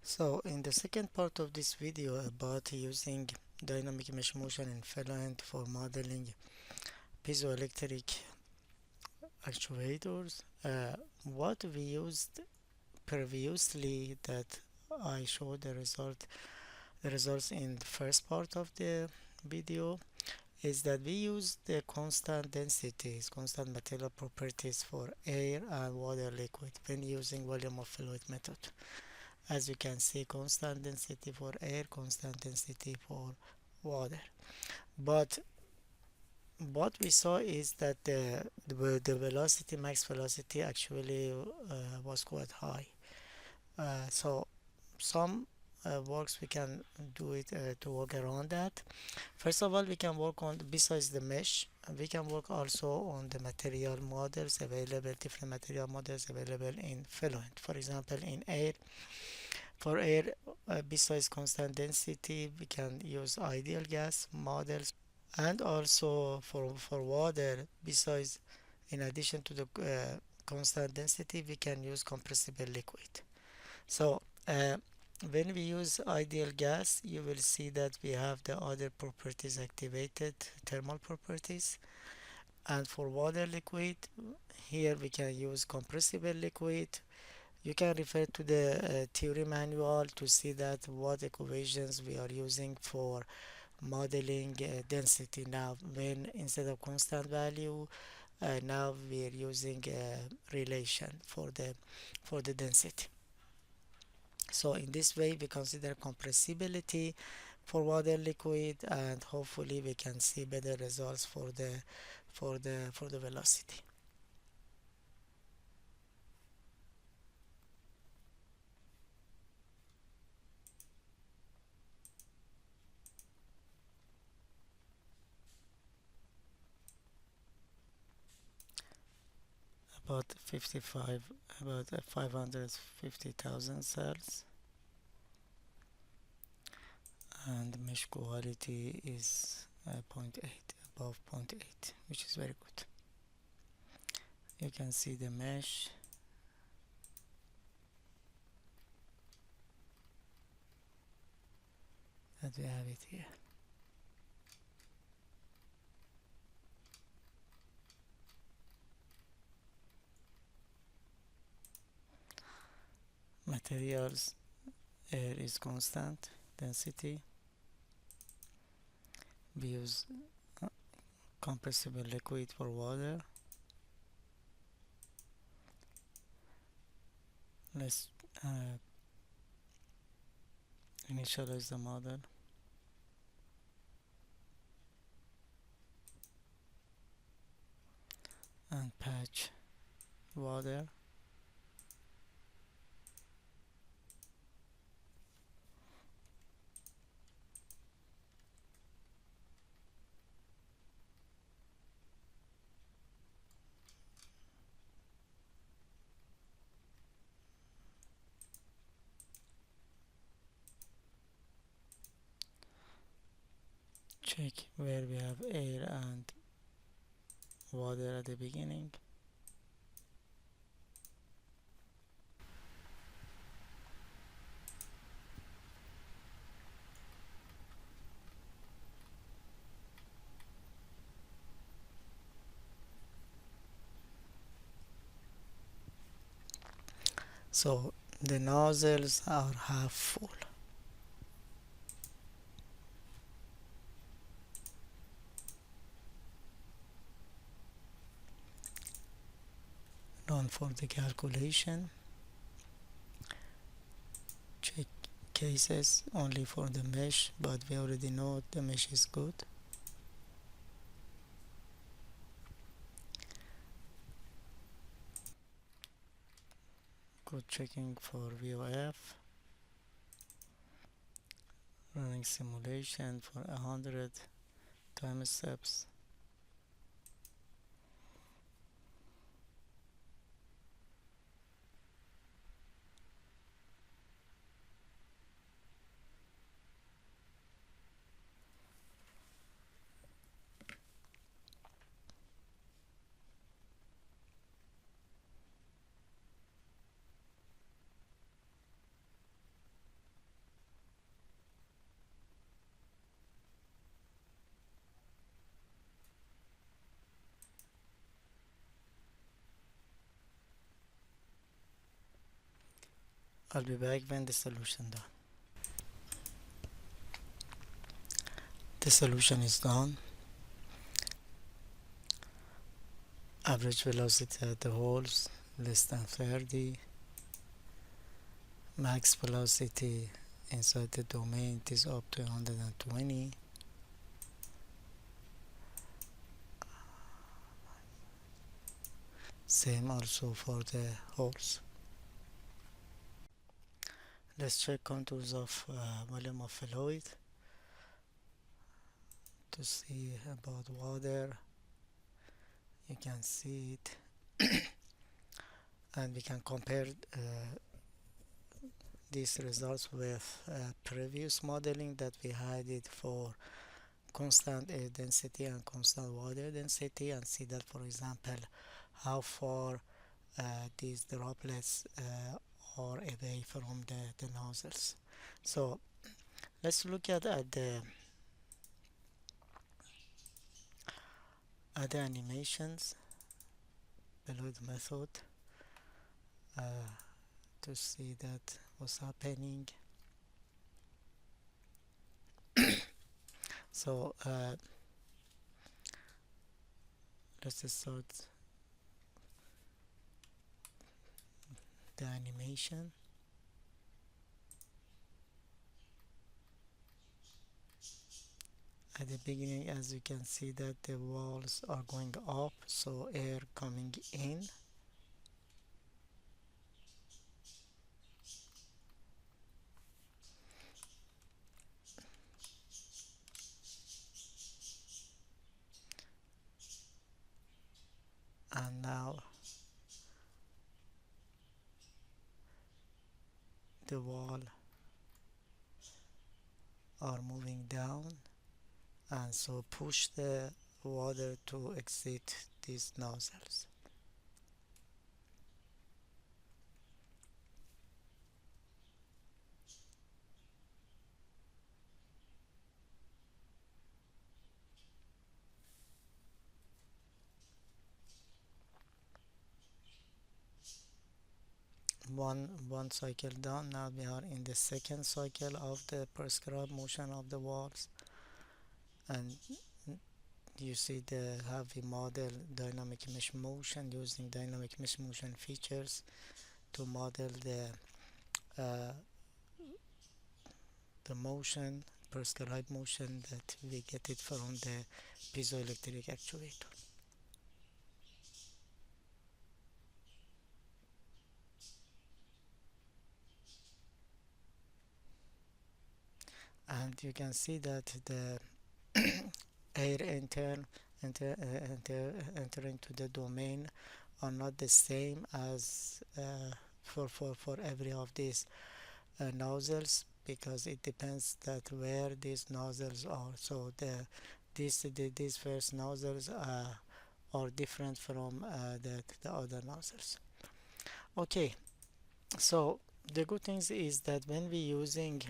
So in the second part of this video about using dynamic mesh motion in Fluent for modeling piezoelectric actuators, what we used previously that I showed the results in the first part of the video is that we use the constant densities, constant material properties for air and water liquid when using volume of fluid method. As you can see, constant density for air, constant density for water. But what we saw is that the velocity, max velocity actually was quite high. So some works we can do it to work around that. First of all, we can work on, besides the mesh, we can work also on the material models available, different material models available in Fluent. For example, in air, for air, besides constant density, we can use ideal gas models, and also for water, besides, in addition to the constant density, we can use compressible liquid. So when we use ideal gas, you will see that we have the other properties activated, thermal properties. And for water liquid, here we can use compressible liquid. You can refer to the theory manual to see that what equations we are using for modeling density. Now when instead of constant value, now we are using relation for the density. So in this way we consider compressibility for water liquid, and hopefully we can see better results for the velocity. About 55, about 550,000 cells, and mesh quality is zero point 0.8, above 0.8, which is very good. You can see the mesh. That we have it here. Materials, air is constant density. We use compressible liquid for water. Let's initialize the model. And patch water. Check where we have air and water at the beginning. So the nozzles are half full. Run for the calculation. Check cases only for the mesh, but we already know the mesh is good. Good checking for VOF. Running simulation for 100 time steps. I'll be back when the solution done. The solution is done. Average velocity at the holes less than 30. Max velocity inside the domain is up to 120. Same also for the holes. Let's check contours of volume of fluid to see about water. You can see it, and we can compare these results with previous modeling that we had it for constant air density and constant water density, and see that, for example, how far these droplets are away from the nozzles. So let's look at the animations below the method uh, to see that what's happening. So let's start the animation. At the beginning, as you can see, that the walls are going up, so air coming in, and now the wall are moving down, and so push the water to exit these nozzles. One cycle done. Now we are in the second cycle of the prescribed motion of the walls, and you see the heavy model dynamic mesh motion, using dynamic mesh motion features to model uh, the motion, prescribed motion that we get it from the piezoelectric actuator. And you can see that the air enter into the domain are not the same as for every of these nozzles, because it depends that where these nozzles are. So these first nozzles are different from the other nozzles. Okay, so the good things is that when we using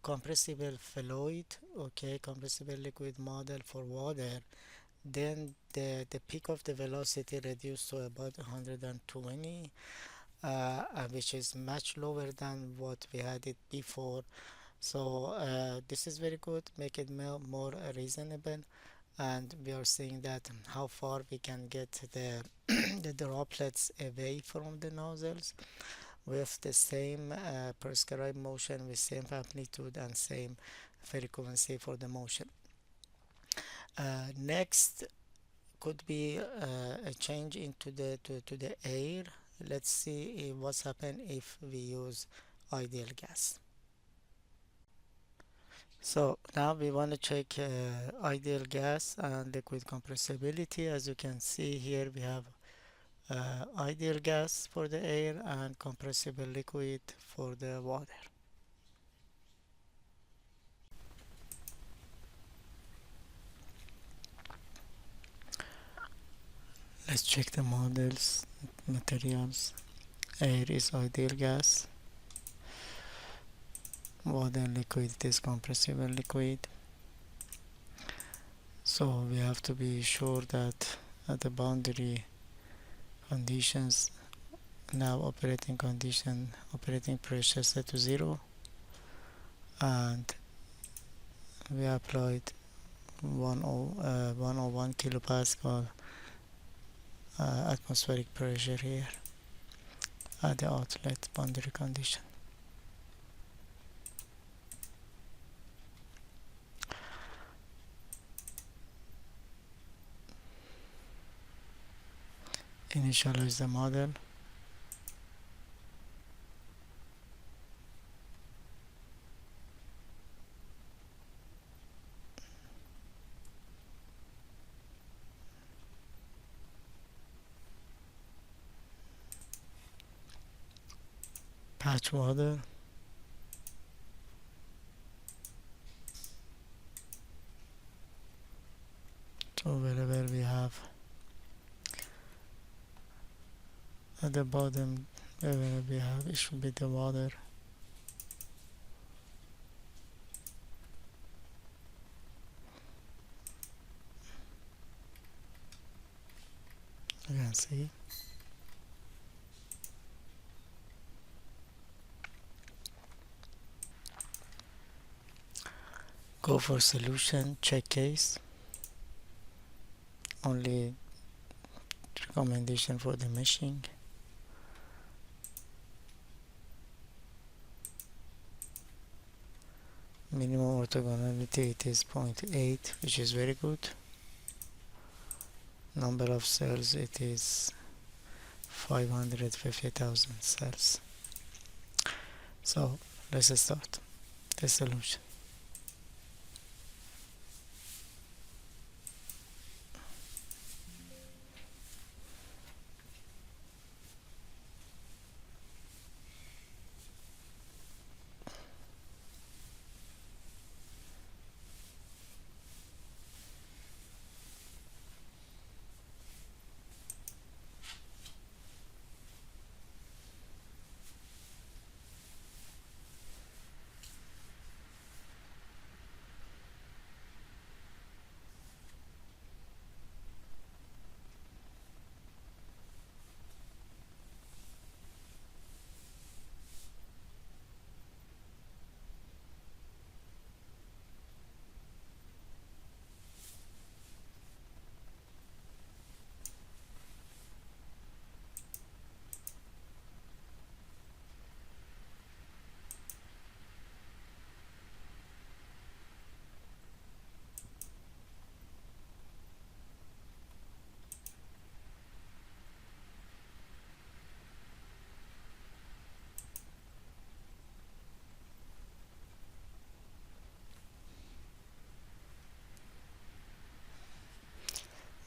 compressible fluid, okay, compressible liquid model for water, then the peak of the velocity reduced to about 120, which is much lower than what we had it before. So this is very good, make it more reasonable, and we are seeing that how far we can get the the droplets away from the nozzles with the same prescribed motion, with same amplitude and same frequency for the motion. Next could be a change into to the air. Let's see what's happened if we use ideal gas. So now we want to check ideal gas and liquid compressibility. As you can see here, we have ideal gas for the air and compressible liquid for the water. Let's check the models, materials. Air is ideal gas, water liquid is compressible liquid. So we have to be sure that at the boundary conditions. Now operating pressure set to 0, and we applied 101 kilopascal atmospheric pressure here at the outlet boundary condition. Initialize the model. Patch water. So wherever we have at the bottom, wherever we have, it should be the water. You can see. Go for solution, check case. Only recommendation for the meshing. Minimum orthogonality it is 0.8, which is very good. Number of cells it is 550,000 cells. So let's start the solution.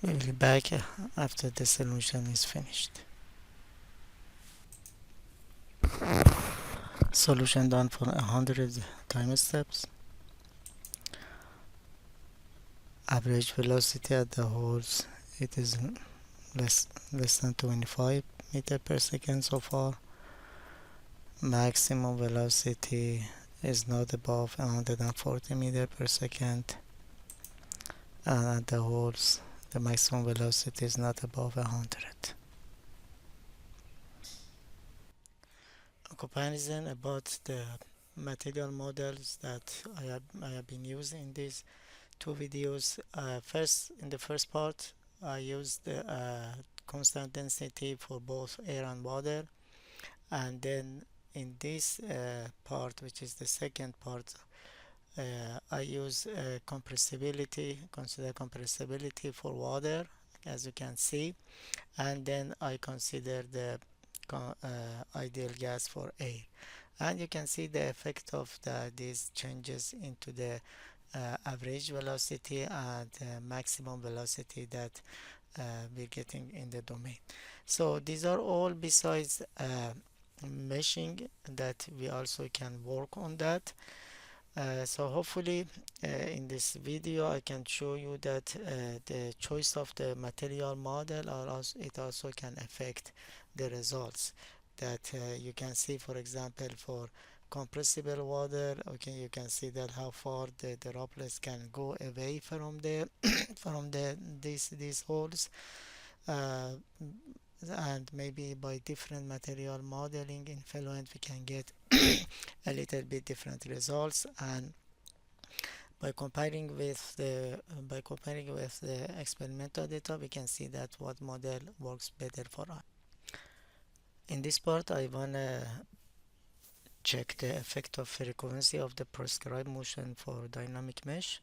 We will be back after the solution is finished. Solution done for 100 time steps. Average velocity at the holes it is less than 25 meter per second so far. Maximum velocity is not above 140 meter per second, and at the holes the maximum velocity is not above 100. A comparison about the material models that I have been using in these two videos. First, in the first part, I used the constant density for both air and water, and then in this part, which is the second part, I use consider compressibility for water, as you can see, and then I consider the ideal gas for air, and you can see the effect of these changes into the average velocity and maximum velocity that we're getting in the domain. So these are all besides meshing that we also can work on that. So hopefully in this video I can show you that the choice of the material model it also can affect the results that you can see. For example, for compressible water, okay, you can see that how far the droplets can go away from the from these holes. uh, and maybe by different material modeling in Fluent we can get a little bit different results, and by comparing with the experimental data we can see that what model works better for us. In this part I wanna check the effect of frequency of the prescribed motion for dynamic mesh.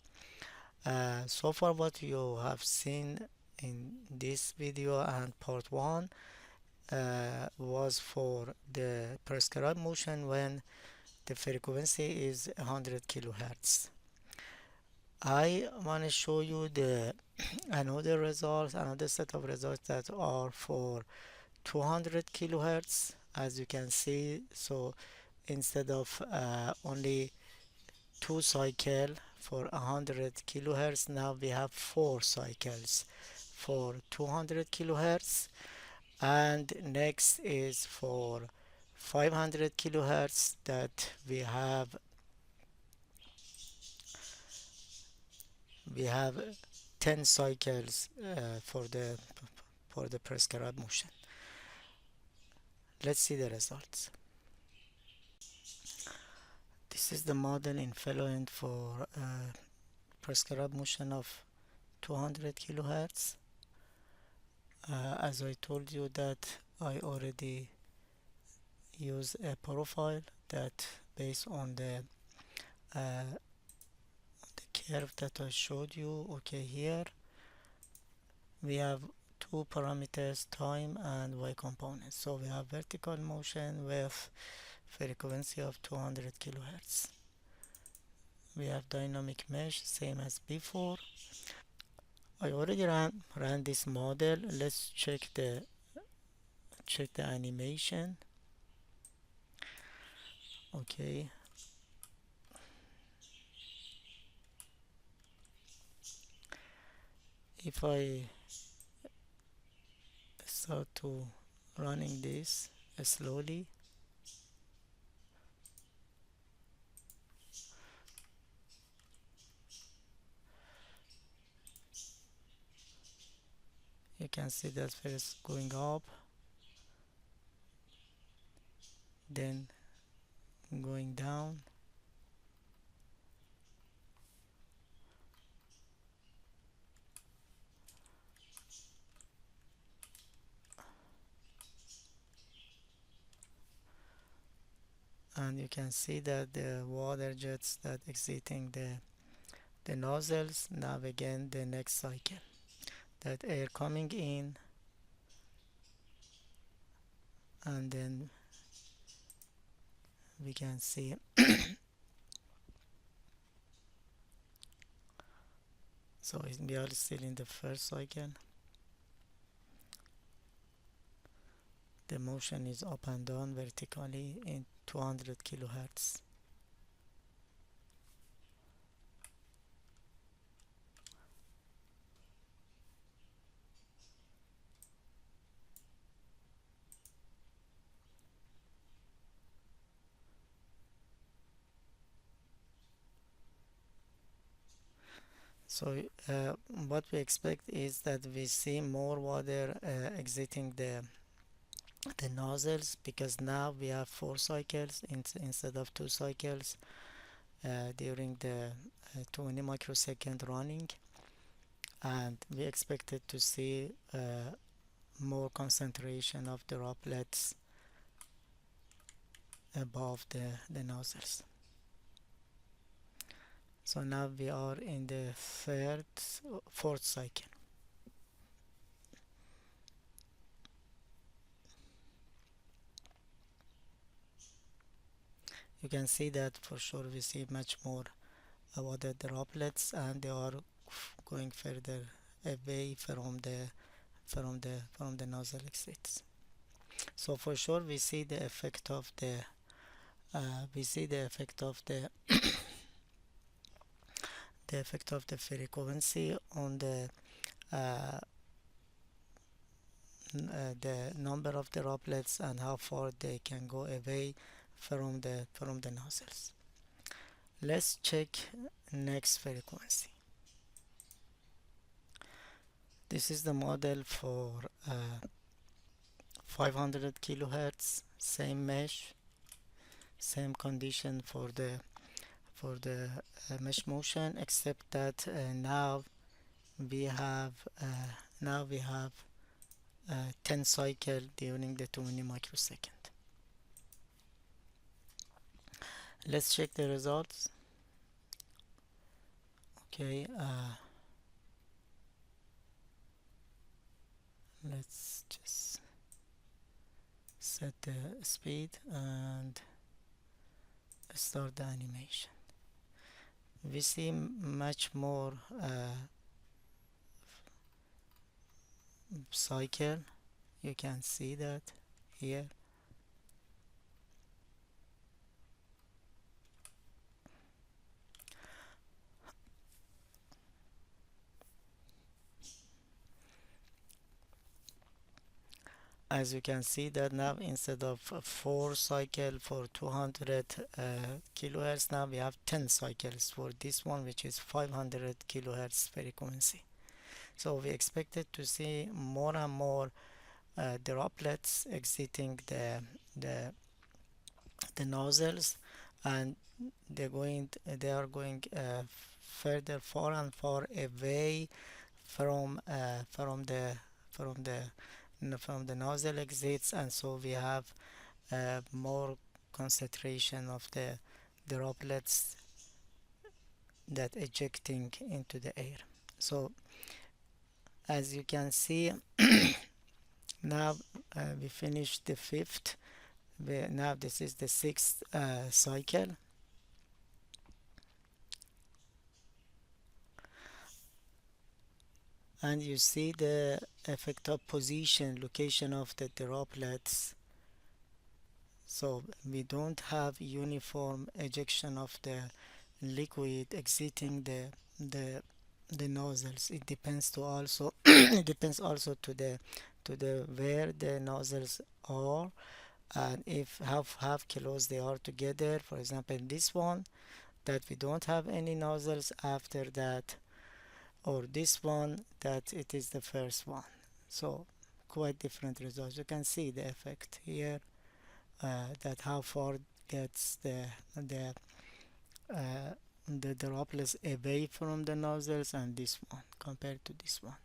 So far what you have seen in this video and part 1 was for the prescribed motion when the frequency is 100 kilohertz. I want to show you the another set of results that are for 200 kilohertz, as you can see. So instead of only 2 cycle for 100 kilohertz, now we have 4 cycles for 200 kilohertz, and next is for 500 kilohertz that we have 10 cycles for the prescribed motion. Let's see the results. This is the model in Fluent for prescribed motion of 200 kilohertz. As I told you that I already use a profile that based on the curve that I showed you. Okay, here we have two parameters, time and y components. So we have vertical motion with frequency of 200 kilohertz. We have dynamic mesh, same as before. I already ran this model. Let's check the animation. Okay, if I start to running this slowly, you can see that first going up, then going down, and you can see that the water jets that exiting the nozzles. Now again the next cycle, that air coming in and then we can see so we are still in the first cycle. The motion is up and down vertically in 200 kilohertz. So what we expect is that we see more water exiting the nozzles, because now we have 4 cycles instead of 2 cycles during the 20 microsecond running, and we expected to see more concentration of the droplets above the nozzles. So now we are in the fourth cycle. You can see that for sure we see much more water droplets, and they are going further away from the nozzle exits. So for sure we see the effect of the the effect of the frequency on uh, the number of droplets and how far they can go away from the nozzles. Let's check next frequency. This is the model for 500 kilohertz, same mesh, same condition for the mesh motion, except that we have uh, now we have 10 cycle during the 20 microsecond. Let's check the results. Okay, let's just set the speed and start the animation. We see much more cycle. You can see that here. As you can see that now instead of 4 cycle for 200 kilohertz, now we have 10 cycles for this one, which is 500 kilohertz frequency. So we expected to see more and more droplets exiting the nozzles, and they are going further far and far away from the from the from the nozzle exits, and so we have more concentration of the droplets that ejecting into the air. So as you can see, now we finished the fifth. Now this is the sixth cycle, and you see the effect of position, location of the droplets. So we don't have uniform ejection of the liquid exiting the nozzles. It depends to also it depends also to the where the nozzles are, and if how close they are together. For example, this one that we don't have any nozzles after that, or this one that it is the first one. So quite different results. You can see the effect here, that how far gets the the droplets away from the nozzles, and this one compared to this one.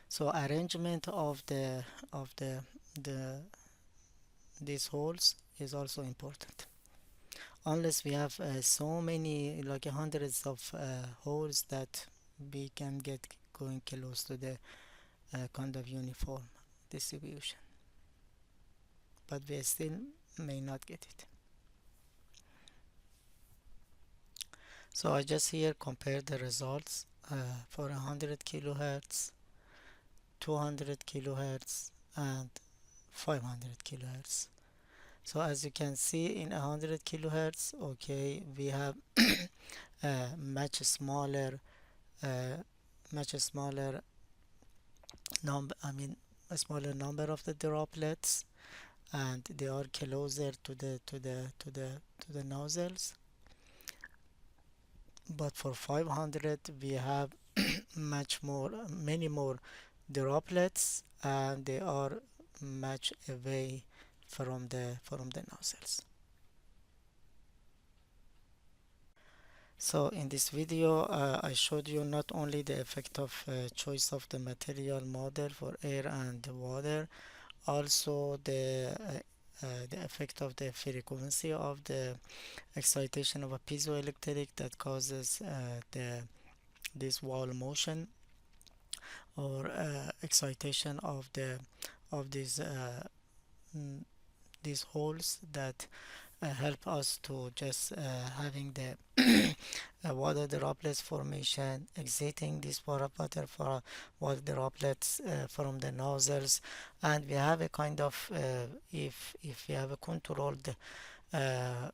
So arrangement of the these holes is also important. Unless we have so many, like hundreds of holes, that we can get going close to the kind of uniform distribution, but we still may not get it. So I just here compare the results for 100 kilohertz, 200 kilohertz, and 500 kilohertz. So as you can see, in 100 kilohertz, okay, we have much smaller uh, much smaller number, I mean a smaller number of the droplets, and they are closer to the nozzles. But for 500 we have many more droplets, and they are much away from the nozzles. So in this video I showed you not only the effect of choice of the material model for air and water, also the effect of the frequency of the excitation of a piezoelectric that causes this wall motion, or excitation of of mm, these holes that help us to just having the water droplets formation exiting this water for water droplets from the nozzles. And we have a kind of if we have a uh,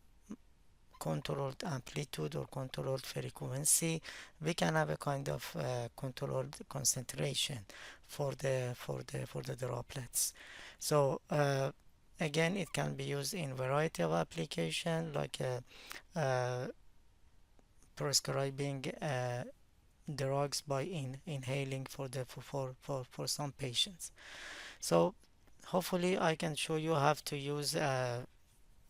controlled amplitude or controlled frequency, we can have a kind of controlled concentration for the droplets. So again, it can be used in variety of application, like prescribing drugs by inhaling for some patients. So hopefully I can show you how to use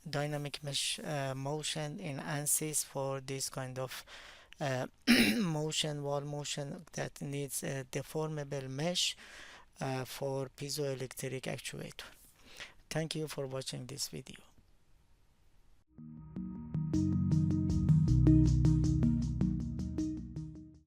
dynamic mesh motion in Ansys for this kind of uh, wall motion that needs a deformable mesh for piezoelectric actuator. Thank you for watching this video.